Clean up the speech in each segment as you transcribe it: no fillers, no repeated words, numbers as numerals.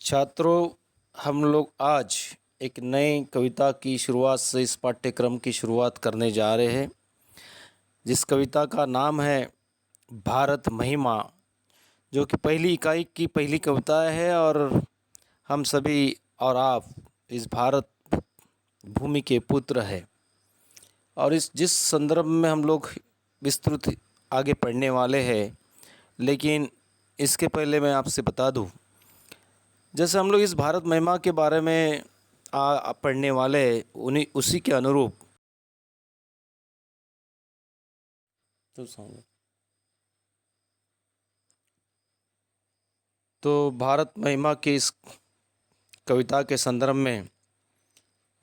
छात्रों, हम लोग आज एक नई कविता की शुरुआत से इस पाठ्यक्रम की शुरुआत करने जा रहे हैं, जिस कविता का नाम है भारत महिमा, जो कि पहली इकाई की पहली कविता है। और हम सभी और आप इस भारत भूमि के पुत्र हैं। और इस जिस संदर्भ में हम लोग विस्तृत आगे पढ़ने वाले हैं, लेकिन इसके पहले मैं आपसे बता दूं, जैसे हम लोग इस भारत महिमा के बारे में पढ़ने वाले उन्हीं उसी के अनुरूप तो भारत महिमा की इस कविता के संदर्भ में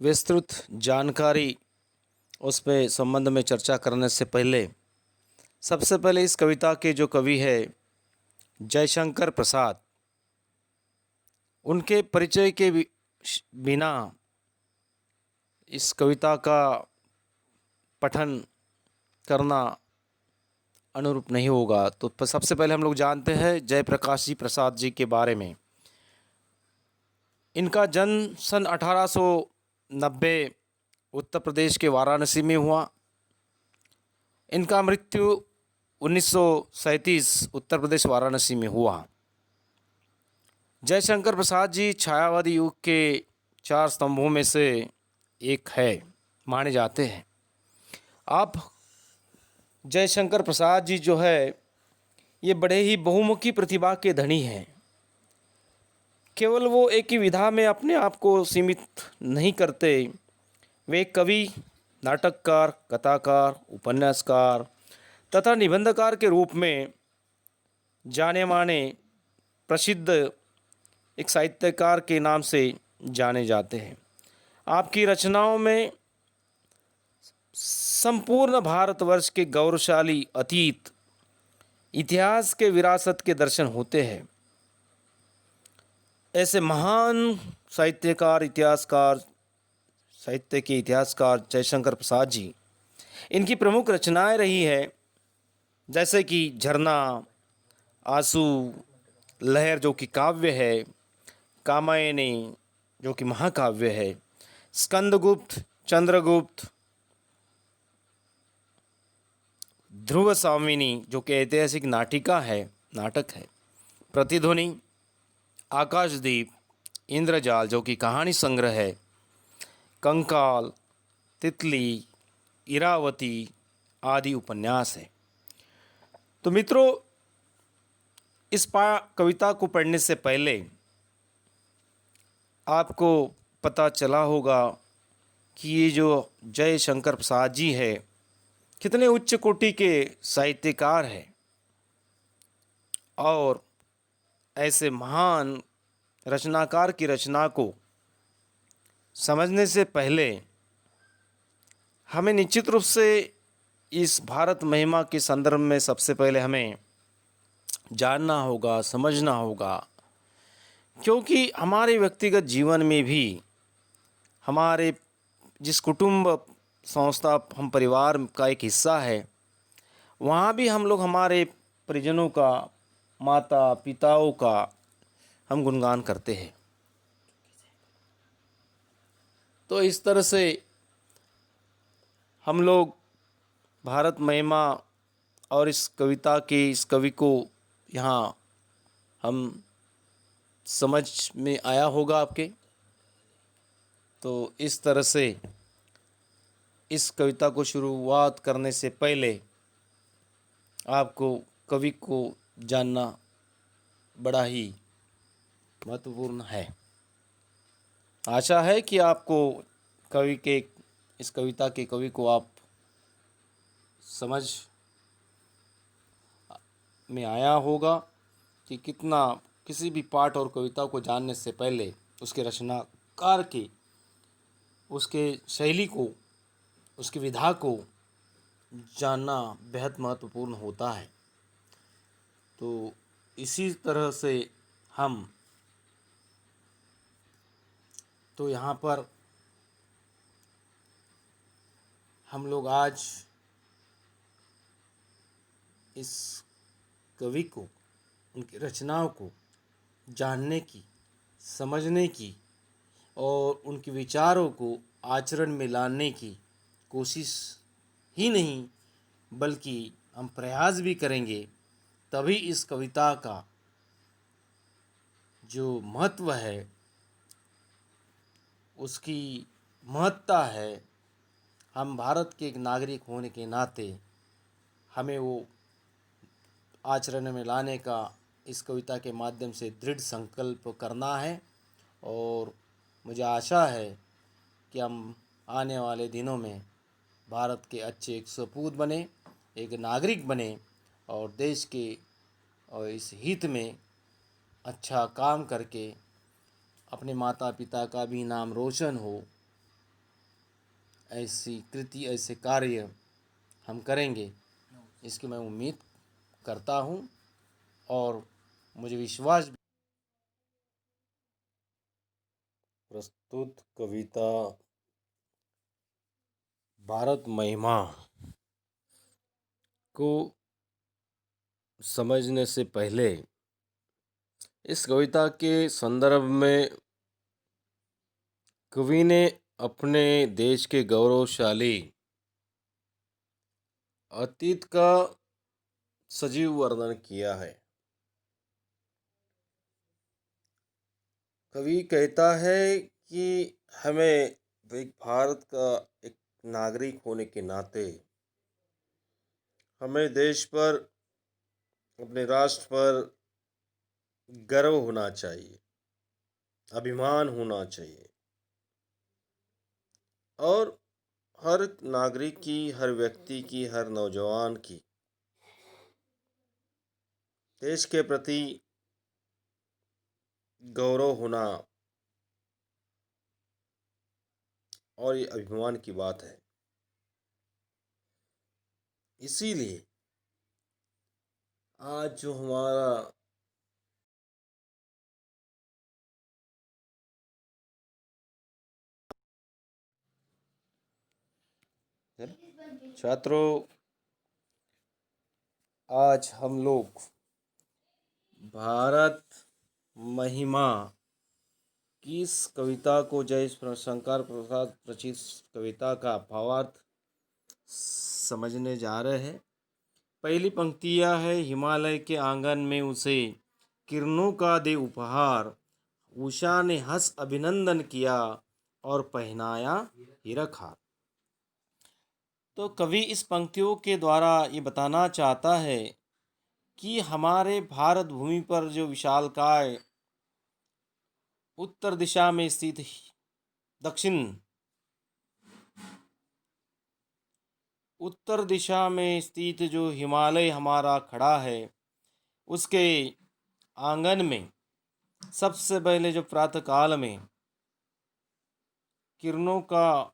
विस्तृत जानकारी उस पे संबंध में चर्चा करने से पहले सबसे पहले इस कविता के जो कवि है जयशंकर प्रसाद, उनके परिचय के बिना इस कविता का पठन करना अनुरूप नहीं होगा। तो सबसे पहले हम लोग जानते हैं जयप्रकाश जी प्रसाद जी के बारे में। इनका जन्म सन 1890 उत्तर प्रदेश के वाराणसी में हुआ। इनका मृत्यु 1937 उत्तर प्रदेश वाराणसी में हुआ। जयशंकर प्रसाद जी छायावादी युग के 4 स्तंभों में से एक है माने जाते हैं। आप जयशंकर प्रसाद जी जो है ये बड़े ही बहुमुखी प्रतिभा के धनी हैं। केवल वो एक ही विधा में अपने आप को सीमित नहीं करते, वे कवि, नाटककार, कथाकार, उपन्यासकार तथा निबंधकार के रूप में जाने माने प्रसिद्ध एक साहित्यकार के नाम से जाने जाते हैं। आपकी रचनाओं में संपूर्ण भारतवर्ष के गौरवशाली अतीत, इतिहास के विरासत के दर्शन होते हैं। ऐसे महान साहित्यकार, इतिहासकार, साहित्य के इतिहासकार जयशंकर प्रसाद जी, इनकी प्रमुख रचनाएं रही है जैसे कि झरना, आंसू, लहर जो कि काव्य है, कामायनी जो कि महाकाव्य है, स्कंदगुप्त, चंद्रगुप्त, ध्रुव स्वामिनी जो कि ऐतिहासिक नाटक है, प्रतिध्वनि, आकाशदीप, इंद्रजाल जो कि कहानी संग्रह है, कंकाल, तितली, इरावती आदि उपन्यास है। तो मित्रों, इस कविता को पढ़ने से पहले आपको पता चला होगा कि ये जो जयशंकर प्रसाद जी है कितने उच्च कोटि के साहित्यकार हैं। और ऐसे महान रचनाकार की रचना को समझने से पहले हमें निश्चित रूप से इस भारत महिमा के संदर्भ में सबसे पहले हमें जानना होगा, समझना होगा, क्योंकि हमारे व्यक्तिगत जीवन में भी हमारे जिस कुटुंब संस्था हम परिवार का एक हिस्सा है, वहाँ भी हम लोग हमारे परिजनों का, माता पिताओं का हम गुणगान करते हैं। तो इस तरह से हम लोग भारत महिमा और इस कविता के इस कवि को यहाँ हम समझ में आया होगा आपके। तो इस तरह से इस कविता को शुरुआत करने से पहले आपको कवि को जानना बड़ा ही महत्वपूर्ण है। आशा है कि आपको कवि के इस कविता के कवि को आप समझ में आया होगा कि कितना किसी भी पाठ और कविता को जानने से पहले उसके रचनाकार की, उसके शैली को, उसकी विधा को जानना बेहद महत्वपूर्ण होता है। तो इसी तरह से हम तो यहाँ पर हम लोग आज इस कवि को, उनकी रचनाओं को जानने की समझने की और उनके विचारों को आचरण में लाने की कोशिश ही नहीं बल्कि हम प्रयास भी करेंगे, तभी इस कविता का जो महत्व है, उसकी महत्ता है, हम भारत के एक नागरिक होने के नाते हमें वो आचरण में लाने का इस कविता के माध्यम से दृढ़ संकल्प करना है। और मुझे आशा है कि हम आने वाले दिनों में भारत के अच्छे एक सपूत बने, एक नागरिक बने और देश के और इस हित में अच्छा काम करके अपने माता पिता का भी नाम रोशन हो। ऐसी कृति, ऐसे कार्य हम करेंगे, इसकी मैं उम्मीद करता हूँ और मुझे विश्वास। प्रस्तुत कविता भारत महिमा को समझने से पहले इस कविता के संदर्भ में कवि ने अपने देश के गौरवशाली अतीत का सजीव वर्णन किया है। कवि कहता है कि हमें एक भारत का एक नागरिक होने के नाते हमें देश पर, अपने राष्ट्र पर गर्व होना चाहिए, अभिमान होना चाहिए और हर नागरिक की, हर व्यक्ति की, हर नौजवान की देश के प्रति गौरव होना और ये अभिमान की बात है। इसीलिए आज जो हमारा छात्रों, आज हम लोग भारत महिमा की इस कविता को, जय शंकर प्रसाद रचित कविता का भावार्थ समझने जा रहे हैं। पहली पंक्तियाँ है, हिमालय के आंगन में उसे किरणों का दे उपहार, उषा ने हंस अभिनंदन किया और पहनाया हीरक हार। तो कवि इस पंक्तियों के द्वारा ये बताना चाहता है कि हमारे भारत भूमि पर जो विशालकाय उत्तर दिशा में स्थित दक्षिण उत्तर दिशा में स्थित जो हिमालय हमारा खड़ा है, उसके आंगन में सबसे पहले जो प्रातःकाल में किरणों का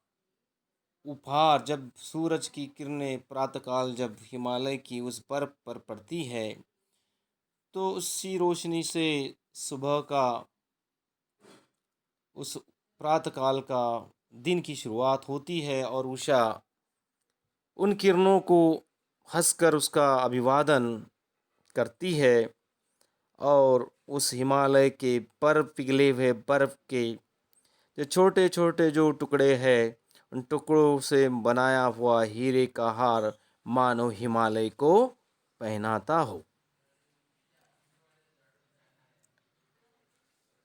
उपहार, जब सूरज की किरणें प्रातःकाल जब हिमालय की उस बर्फ पर पड़ती है, तो उसी रोशनी से सुबह का, उस प्रातःकाल का दिन की शुरुआत होती है और उषा उन किरणों को हंसकर उसका अभिवादन करती है और उस हिमालय के बर्फ पिघले हुए बर्फ के जो छोटे छोटे जो टुकड़े हैं, उन टुकड़ों से बनाया हुआ हीरे का हार मानो हिमालय को पहनाता हो।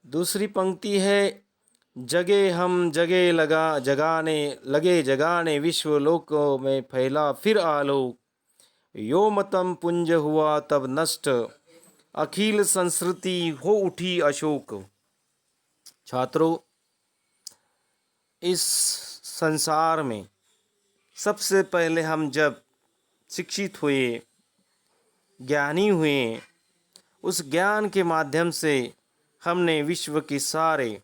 दूसरी पंक्ति है, जगे हम जगे लगा जगाने लगे जगाने विश्व लोकों में फैला फिर आलोक, योमतम पुंज हुआ तब नष्ट अखिल संस्कृति हो उठी अशोक। छात्रों, इस संसार में सबसे पहले हम जब शिक्षित हुए, ज्ञानी हुए, उस ज्ञान के माध्यम से हमने विश्व के सारे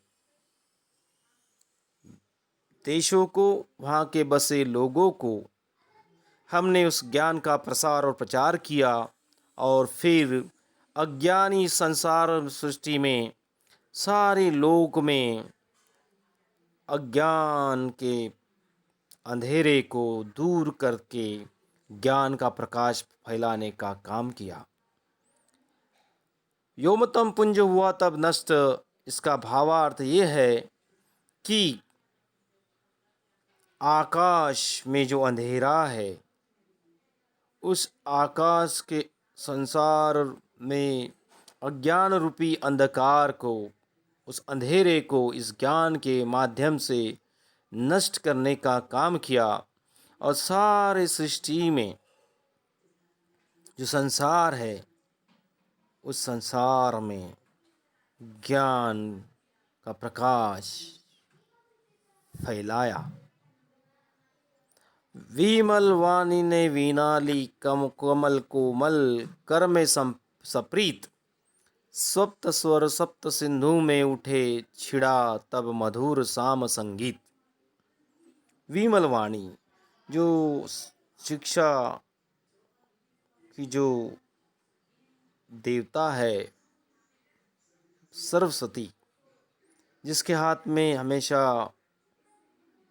देशों को, वहाँ के बसे लोगों को हमने उस ज्ञान का प्रसार और प्रचार किया और फिर अज्ञानी संसार सृष्टि में सारे लोक में अज्ञान के अंधेरे को दूर करके ज्ञान का प्रकाश फैलाने का काम किया। योमतम पुंज हुआ तब नष्ट इसका भावार्थ ये है कि आकाश में जो अंधेरा है, उस आकाश के संसार में अज्ञान रूपी अंधकार को, उस अंधेरे को इस ज्ञान के माध्यम से नष्ट करने का काम किया। और सारे सृष्टि में जो संसार है, उस संसार में ज्ञान का प्रकाश फैलाया। विमल वाणी ने वीणाली कमल कोमल, कर में सप्रीत, सप्त स्वर सप्त सिंधु में उठे, छिड़ा तब मधुर साम संगीत। विमल वाणी, जो शिक्षा की जो देवता है, सरस्वती, जिसके हाथ में हमेशा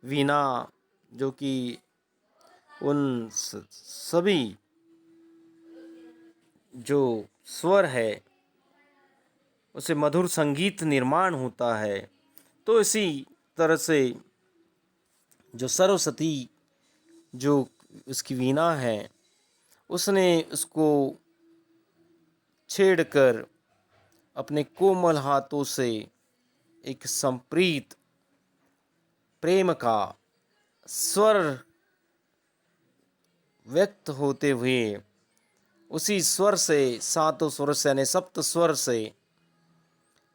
वीणा, जो कि उन सभी जो स्वर है उसे मधुर संगीत निर्माण होता है। तो इसी तरह से जो सरस्वती, जो उसकी वीणा है, उसने उसको छेड़कर अपने कोमल हाथों से एक संप्रीत प्रेम का स्वर व्यक्त होते हुए, उसी स्वर से, सातों स्वर से यानी सप्त स्वर से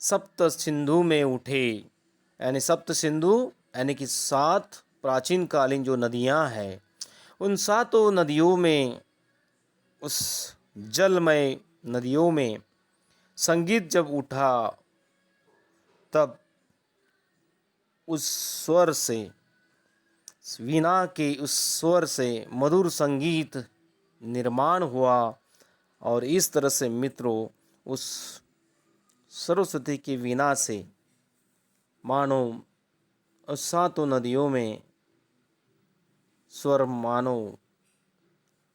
सप्त सिंधु में उठे। यानी सप्त सिंधु यानी कि 7 प्राचीन कालीन जो नदियां हैं, उन सातों नदियों में, उस जलमय नदियों में संगीत जब उठा, तब उस स्वर से, वीणा के उस स्वर से मधुर संगीत निर्माण हुआ। और इस तरह से मित्रों, उस सरस्वती की वीणा से मानो उस सातों नदियों में स्वर मानो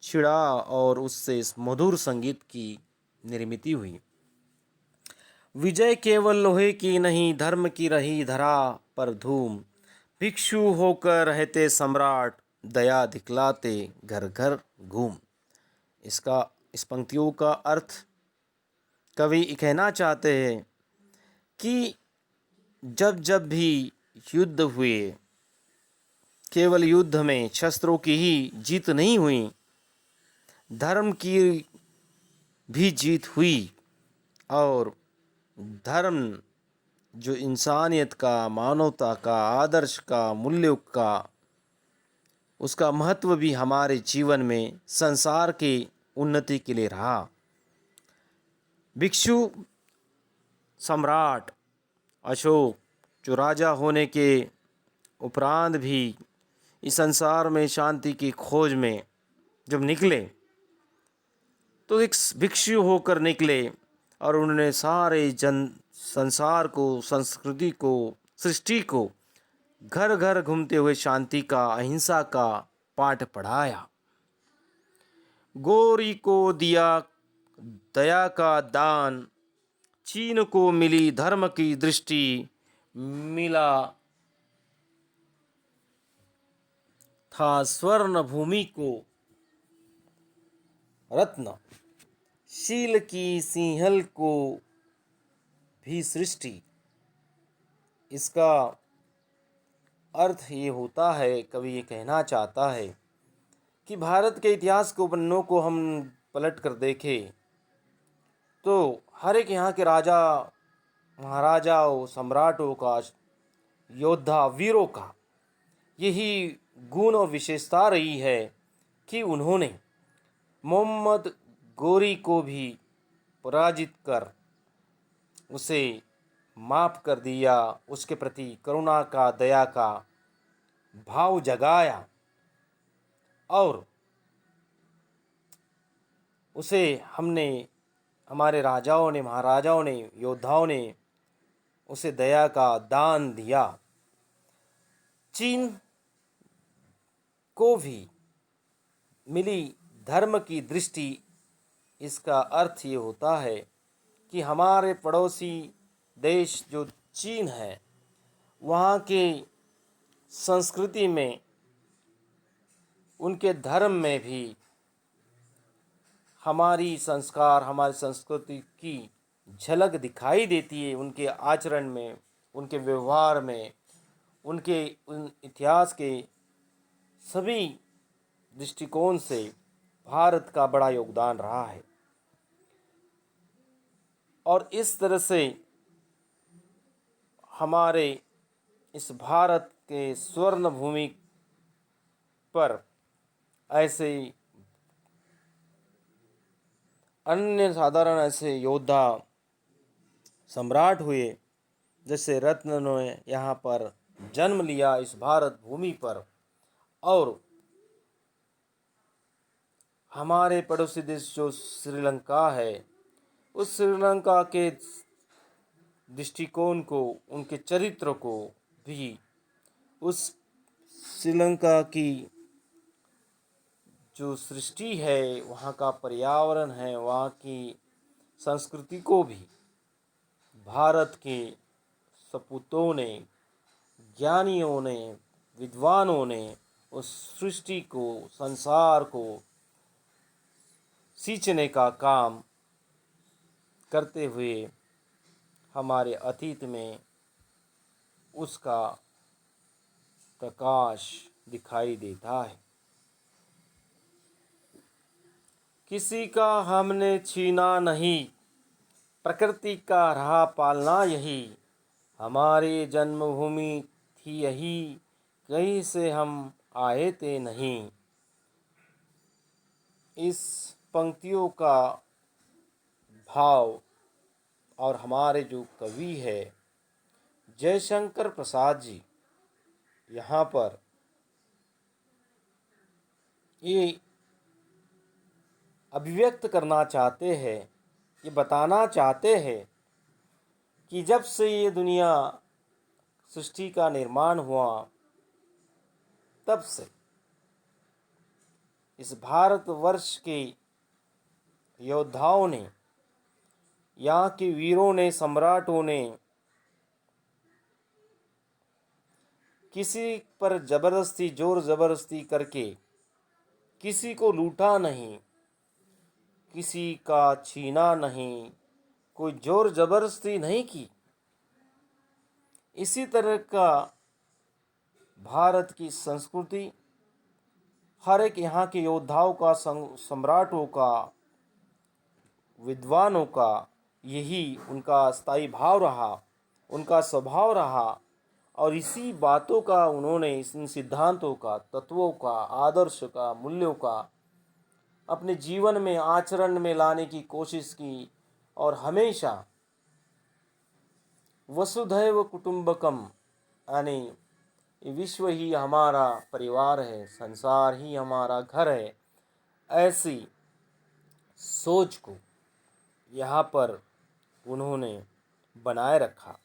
छिड़ा और उससे इस मधुर संगीत की निर्मित हुई। विजय केवल लोहे की नहीं, धर्म की रही धरा पर धूम, भिक्षु होकर रहते सम्राट, दया दिखलाते घर घर घूम। इस पंक्तियों का अर्थ कवि कहना चाहते हैं कि जब जब भी युद्ध हुए, केवल युद्ध में शस्त्रों की ही जीत नहीं हुई, धर्म की भी जीत हुई। और धर्म जो इंसानियत का, मानवता का, आदर्श का, मूल्यों का, उसका महत्व भी हमारे जीवन में संसार की उन्नति के लिए रहा। भिक्षु सम्राट अशोक, जो राजा होने के उपरांत भी इस संसार में शांति की खोज में जब निकले, तो एक भिक्षु होकर निकले और उन्होंने सारे संसार को, संस्कृति को, सृष्टि को घर घर घूमते हुए शांति का, अहिंसा का पाठ पढ़ाया। गोरी को दिया दया का दान, चीन को मिली धर्म की दृष्टि, मिला था स्वर्ण भूमि को रत्न, शील की सिंहल को भी सृष्टि। इसका अर्थ ये होता है, कवि ये कहना चाहता है कि भारत के इतिहास को, पन्नों को हम पलट कर देखें तो हर एक यहाँ के राजा, महाराजाओं, सम्राटों का, योद्धा, वीरों का यही गुण और विशेषता रही है कि उन्होंने मोहम्मद गोरी को भी पराजित कर उसे माफ़ कर दिया, उसके प्रति करुणा का, दया का भाव जगाया और उसे हमारे राजाओं ने, महाराजाओं ने, योद्धाओं ने उसे दया का दान दिया। चीन को भी मिली धर्म की दृष्टि। इसका अर्थ ये होता है कि हमारे पड़ोसी देश जो चीन है, वहाँ की संस्कृति में, उनके धर्म में भी हमारी संस्कार, हमारी संस्कृति की झलक दिखाई देती है। उनके आचरण में, उनके व्यवहार में, उनके उन इतिहास के सभी दृष्टिकोण से भारत का बड़ा योगदान रहा है। और इस तरह से हमारे इस भारत के स्वर्ण भूमि पर ऐसे अन्य साधारण ऐसे योद्धा सम्राट हुए, जैसे रत्न ने यहाँ पर जन्म लिया इस भारत भूमि पर। और हमारे पड़ोसी देश जो श्रीलंका है, उस श्रीलंका के दृष्टिकोण को, उनके चरित्र को भी, उस श्रीलंका की जो सृष्टि है, वहाँ का पर्यावरण है, वहाँ की संस्कृति को भी भारत के सपूतों ने, ज्ञानियों ने, विद्वानों ने उस सृष्टि को, संसार को सींचने का काम करते हुए हमारे अतीत में उसका प्रकाश दिखाई देता है। किसी का हमने छीना नहीं, प्रकृति का रहा पालना यही, हमारी जन्मभूमि थी यही, कहीं से हम आए थे नहीं। इस पंक्तियों का भाव और हमारे जो कवि है जयशंकर प्रसाद जी, यहाँ पर ये अभिव्यक्त करना चाहते हैं, ये बताना चाहते हैं कि जब से ये दुनिया सृष्टि का निर्माण हुआ, तब से इस भारतवर्ष के योद्धाओं ने, यहाँ के वीरों ने, सम्राटों ने किसी पर जबरदस्ती, जोर जबरदस्ती करके किसी को लूटा नहीं, किसी का छीना नहीं, कोई जोर जबरदस्ती नहीं की। इसी तरह का भारत की संस्कृति हर एक यहाँ के योद्धाओं का, सम्राटों का, विद्वानों का, यही उनका स्थायी भाव रहा, उनका स्वभाव रहा। और इसी बातों का उन्होंने, इन सिद्धांतों का, तत्वों का, आदर्श का, मूल्यों का अपने जीवन में, आचरण में लाने की कोशिश की। और हमेशा वसुधैव कुटुंबकम, यानी विश्व ही हमारा परिवार है, संसार ही हमारा घर है, ऐसी सोच को यहाँ पर उन्होंने बनाए रखा।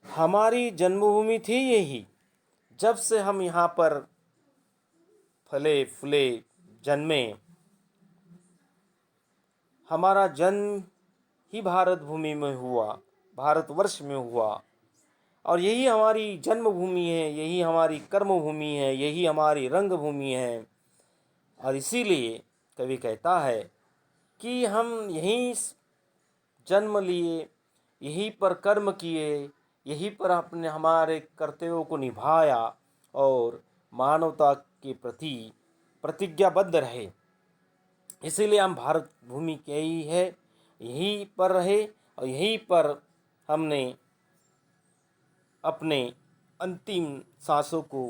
हमारी जन्मभूमि थी यही, जब से हम यहाँ पर फले फूले जन्मे, हमारा जन्म ही भारत भूमि में हुआ, भारतवर्ष में हुआ। और यही हमारी जन्मभूमि है, यही हमारी कर्मभूमि है, यही हमारी रंगभूमि है। और इसीलिए कवि कहता है कि हम यहीं जन्म लिए, यहीं पर कर्म किए, यहीं पर अपने हमारे कर्तव्यों को निभाया और मानवता के प्रति प्रतिज्ञाबद्ध रहे। इसीलिए हम भारत भूमि के ही है, यहीं पर रहे और यहीं पर हमने अपने अंतिम सांसों को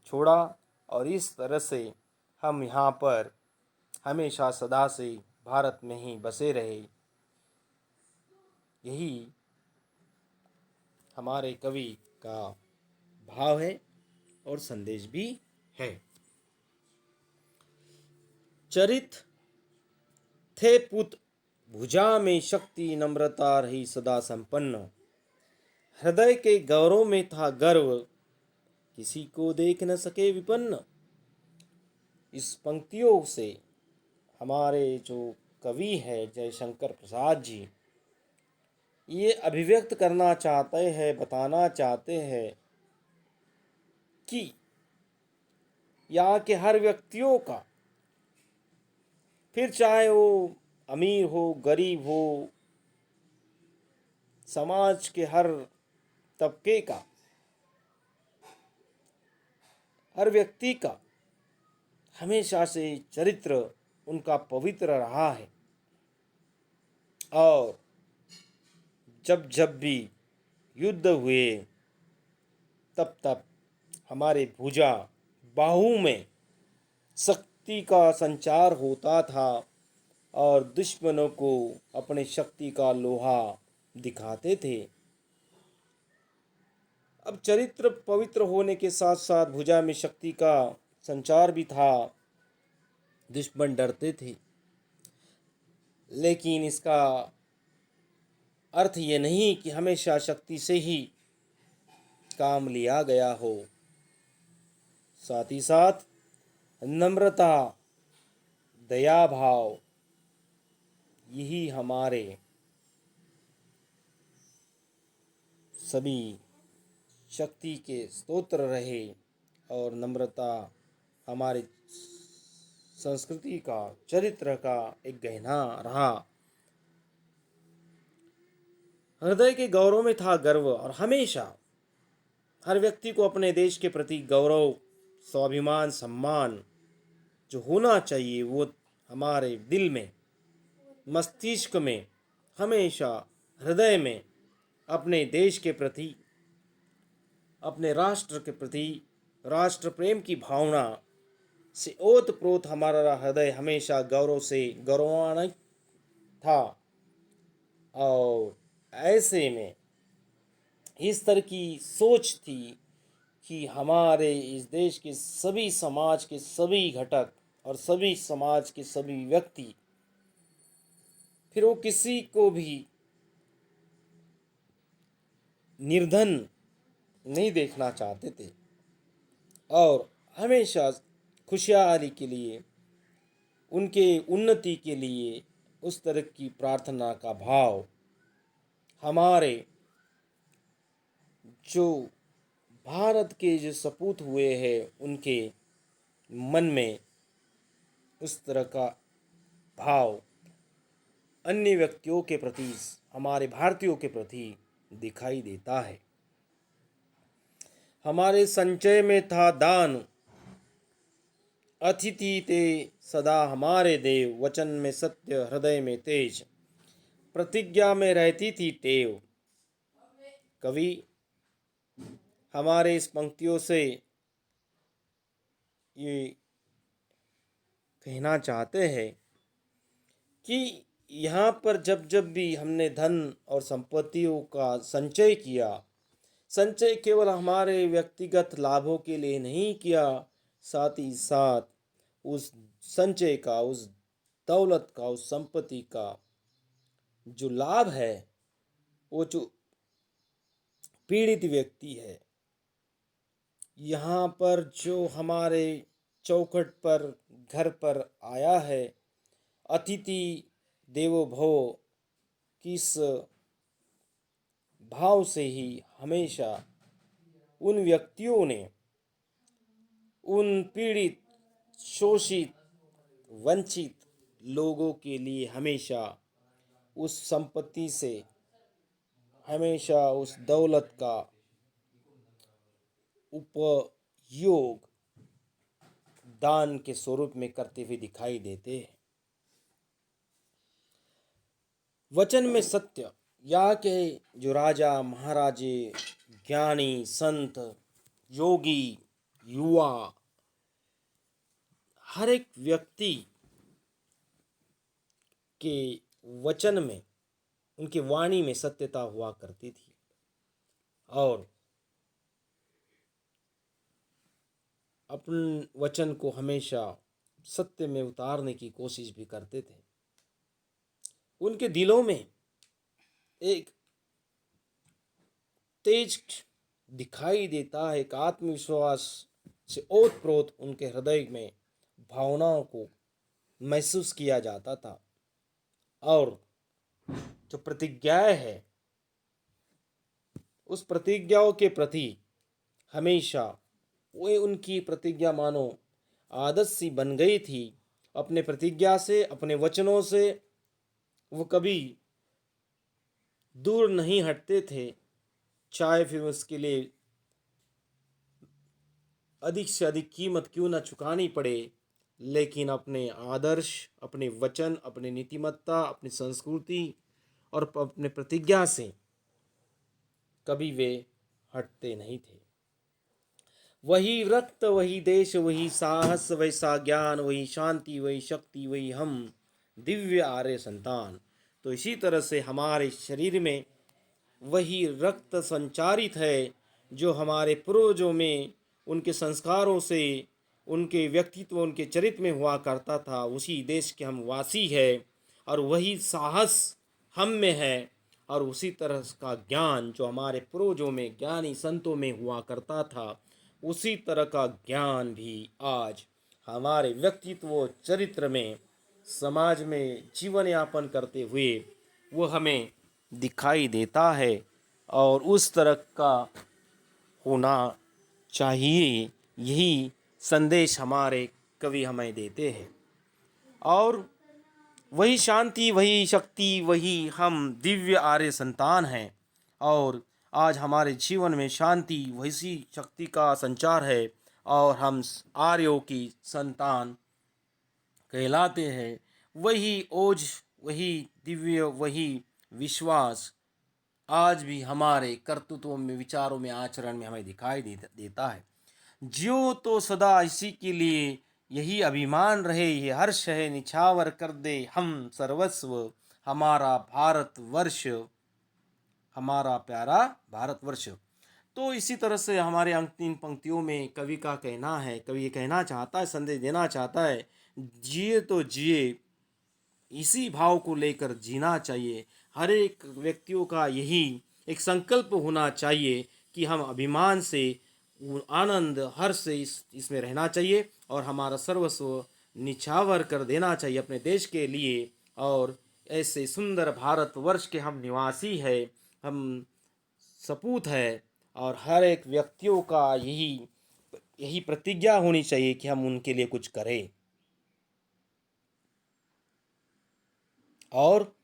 छोड़ा। और इस तरह से हम यहाँ पर हमेशा सदा से भारत में ही बसे रहे। यही हमारे कवि का भाव है और संदेश भी है। चरित थे पुत, भुजा में शक्ति, नम्रता रही सदा संपन्न, हृदय के गौरव में था गर्व, किसी को देख न सके विपन्न। इस पंक्तियों से हमारे जो कवि है जयशंकर प्रसाद जी, ये अभिव्यक्त करना चाहते हैं, बताना चाहते हैं कि यहाँ के हर व्यक्तियों का, फिर चाहे वो अमीर हो, गरीब हो, समाज के हर तबके का, हर व्यक्ति का हमेशा से चरित्र उनका पवित्र रहा है। और जब जब भी युद्ध हुए तब तब हमारे भुजा बाहू में शक्ति का संचार होता था और दुश्मनों को अपने शक्ति का लोहा दिखाते थे। अब चरित्र पवित्र होने के साथ साथ भुजा में शक्ति का संचार भी था। दुश्मन डरते थे, लेकिन इसका अर्थ ये नहीं कि हमेशा शक्ति से ही काम लिया गया हो। साथ ही साथ नम्रता, दया भाव, यही हमारे सभी शक्ति के स्तोत्र रहे। और नम्रता हमारे संस्कृति का, चरित्र का एक गहना रहा। हृदय के गौरव में था गर्व, और हमेशा हर व्यक्ति को अपने देश के प्रति गौरव, स्वाभिमान, सम्मान जो होना चाहिए वो हमारे दिल में, मस्तिष्क में, हमेशा हृदय में अपने देश के प्रति, अपने राष्ट्र के प्रति राष्ट्र प्रेम की भावना से ओतप्रोत हमारा हृदय हमेशा गौरव से गौरवान्वित था। और ऐसे में इस तरह की सोच थी कि हमारे इस देश के सभी समाज के सभी घटक और सभी समाज के सभी व्यक्ति, फिर वो किसी को भी निर्धन नहीं देखना चाहते थे और हमेशा खुशहाली के लिए, उनके उन्नति के लिए उस तरह की प्रार्थना का भाव हमारे जो भारत के जो सपूत हुए हैं उनके मन में उस तरह का भाव अन्य व्यक्तियों के प्रति, हमारे भारतीयों के प्रति दिखाई देता है। हमारे संचय में था दान, अतिथि ते सदा हमारे देव, वचन में सत्य, हृदय में तेज, प्रतिज्ञा में रहती थी टेव। कवि हमारे इस पंक्तियों से ये कहना चाहते हैं कि यहाँ पर जब जब भी हमने धन और संपत्तियों का संचय किया, संचय केवल हमारे व्यक्तिगत लाभों के लिए नहीं किया, साथ ही साथ उस संचय का, उस दौलत का, उस संपत्ति का जो लाभ है वो जो पीड़ित व्यक्ति है, यहाँ पर जो हमारे चौखट पर, घर पर आया है, अतिथि देवो भव, किस भाव से ही हमेशा उन व्यक्तियों ने उन पीड़ित, शोषित, वंचित लोगों के लिए हमेशा उस संपत्ति से, हमेशा उस दौलत का उपयोग दान के स्वरूप में करते हुए दिखाई देते हैं। वचन में सत्य, यहाँ के जो राजा महाराजे, ज्ञानी, संत, योगी, युवा, हर एक व्यक्ति के वचन में, उनकी वाणी में सत्यता हुआ करती थी और अपन वचन को हमेशा सत्य में उतारने की कोशिश भी करते थे। उनके दिलों में एक तेज दिखाई देता है, एक आत्मविश्वास से ओतप्रोत उनके हृदय में भावनाओं को महसूस किया जाता था। और जो प्रतिज्ञाएं है उस प्रतिज्ञाओं के प्रति हमेशा वो उनकी प्रतिज्ञा मानो आदत सी बन गई थी। अपने प्रतिज्ञा से, अपने वचनों से वो कभी दूर नहीं हटते थे, चाहे फिर उसके लिए अधिक से अधिक कीमत क्यों न चुकानी पड़े। लेकिन अपने आदर्श, अपने वचन, अपनी नीतिमत्ता, अपनी संस्कृति और अपने प्रतिज्ञा से कभी वे हटते नहीं थे। वही रक्त, वही देश, वही साहस, वैसा ज्ञान, वही शांति, वही शक्ति, वही हम दिव्य आर्य संतान। तो इसी तरह से हमारे शरीर में वही रक्त संचारित है जो हमारे पूर्वजों में उनके संस्कारों से, उनके व्यक्तित्व, उनके चरित्र में हुआ करता था। उसी देश के हम वासी है और वही साहस हम में है और उसी तरह का ज्ञान जो हमारे पूर्वजों में, ज्ञानी संतों में हुआ करता था, उसी तरह का ज्ञान भी आज हमारे व्यक्तित्व चरित्र में, समाज में जीवन यापन करते हुए वो हमें दिखाई देता है और उस तरह का होना चाहिए। यही संदेश हमारे कवि हमें देते हैं। और वही शांति, वही शक्ति, वही हम दिव्य आर्य संतान हैं। और आज हमारे जीवन में शांति, वैसी शक्ति का संचार है और हम आर्यों की संतान कहलाते हैं। वही ओज, वही दिव्य, वही विश्वास आज भी हमारे कर्तृत्व में, विचारों में, आचरण में हमें दिखाई देता है। जियो तो सदा इसी के लिए, यही अभिमान रहे, ये हर्ष है, निछावर कर दे हम सर्वस्व, हमारा भारतवर्ष, हमारा प्यारा भारतवर्ष। तो इसी तरह से हमारे अंतिम पंक्तियों में कवि का कहना है, कवि ये कहना चाहता है, संदेश देना चाहता है, जिए तो जिए, इसी भाव को लेकर जीना चाहिए। हर एक व्यक्तियों का यही एक संकल्प होना चाहिए कि हम अभिमान से, आनंद, हर्ष से इसमें रहना चाहिए और हमारा सर्वस्व निछावर कर देना चाहिए अपने देश के लिए। और ऐसे सुंदर भारतवर्ष के हम निवासी है, हम सपूत है और हर एक व्यक्तियों का यही यही प्रतिज्ञा होनी चाहिए कि हम उनके लिए कुछ करें। और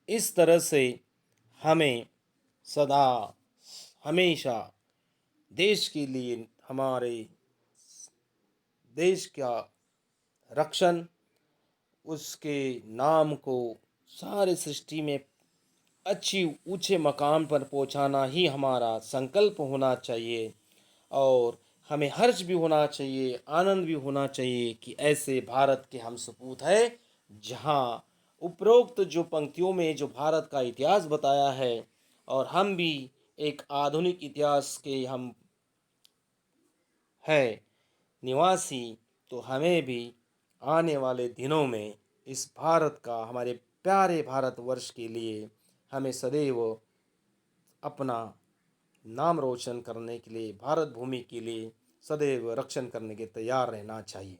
इस तरह से हमें सदा हमेशा देश के लिए, हमारे देश का रक्षण, उसके नाम को सारे सृष्टि में अच्छी ऊंचे मकाम पर पहुंचाना ही हमारा संकल्प होना चाहिए। और हमें हर्ष भी होना चाहिए, आनंद भी होना चाहिए कि ऐसे भारत के हम सपूत हैं, जहाँ उपरोक्त जो पंक्तियों में जो भारत का इतिहास बताया है और हम भी एक आधुनिक इतिहास के हम है निवासी, तो हमें भी आने वाले दिनों में इस भारत का, हमारे प्यारे भारतवर्ष के लिए हमें सदैव अपना नाम रोशन करने के लिए, भारत भूमि के लिए सदैव रक्षण करने के तैयार रहना चाहिए।